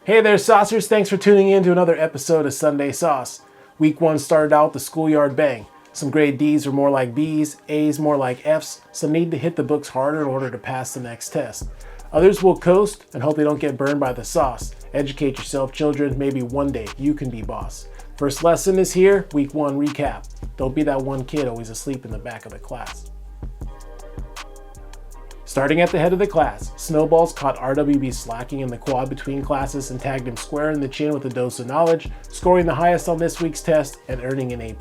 Hey there, Saucers. Thanks for tuning in to another episode of Sunday Sauce. Week 1 started out the schoolyard bang. Some grade D's are more like B's, A's more like F's, some need to hit the books harder in order to pass the next test. Others will coast and hope they don't get burned by the sauce. Educate yourself, children. Maybe one day you can be boss. First lesson is here, Week 1 recap. Don't be that one kid always asleep in the back of the class. Starting at the head of the class, Snowballs caught RWB slacking in the quad between classes and tagged him square in the chin with a dose of knowledge, scoring the highest on this week's test and earning an A+.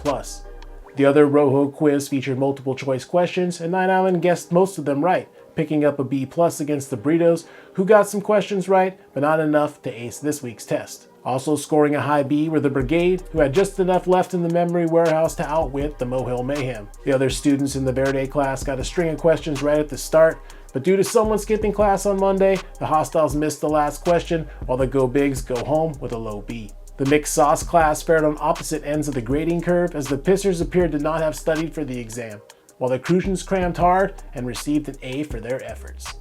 The other Rojo quiz featured multiple choice questions, and Night Island guessed most of them right, picking up a B+ against the Burritos, who got some questions right, but not enough to ace this week's test. Also scoring a high B were the Brigade, who had just enough left in the memory warehouse to outwit the Mohill Mayhem. The other students in the Verde class got a string of questions right at the start, but due to someone skipping class on Monday, the Hostiles missed the last question, while the Go Bigs go home with a low B. The Mixed Sauce class fared on opposite ends of the grading curve, as the Pissers appeared to not have studied for the exam, while the Crucians crammed hard and received an A for their efforts.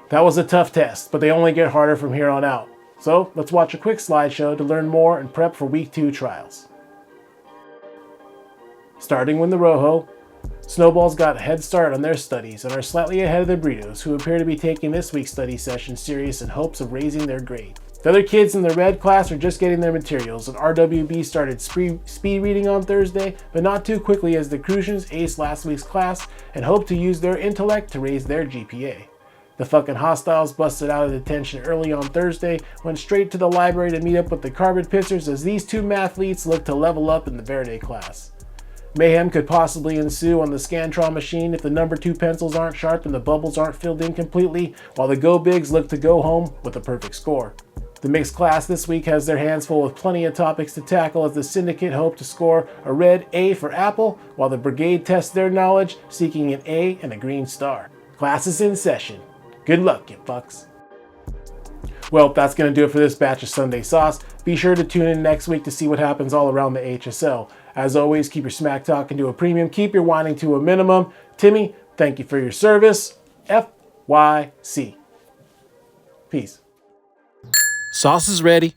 That was a tough test, but they only get harder from here on out. So let's watch a quick slideshow to learn more and prep for Week 2 trials. Starting with the Rojo, Snowballs got a head start on their studies and are slightly ahead of the Burritos, who appear to be taking this week's study session serious in hopes of raising their grade. The other kids in the Red class are just getting their materials, and RWB started speed reading on Thursday, but not too quickly, as the Crucians aced last week's class and hope to use their intellect to raise their GPA. The fucking Hostiles busted out of detention early on Thursday, went straight to the library to meet up with the Carbon Pissers, as these two mathletes look to level up in the Verde class. Mayhem could possibly ensue on the Scantron machine if the number 2 pencils aren't sharp and the bubbles aren't filled in completely, while the Go Bigs look to go home with a perfect score. The mixed class this week has their hands full with plenty of topics to tackle, as the Syndicate hope to score a red A for Apple, while the Brigade tests their knowledge, seeking an A and a green star. Class is in session. Good luck, you fucks. Well, that's going to do it for this batch of Sunday Sauce. Be sure to tune in next week to see what happens all around the HSL. As always, keep your smack talking to a premium, keep your whining to a minimum. Timmy, thank you for your service. FYC. Peace. Sauce is ready.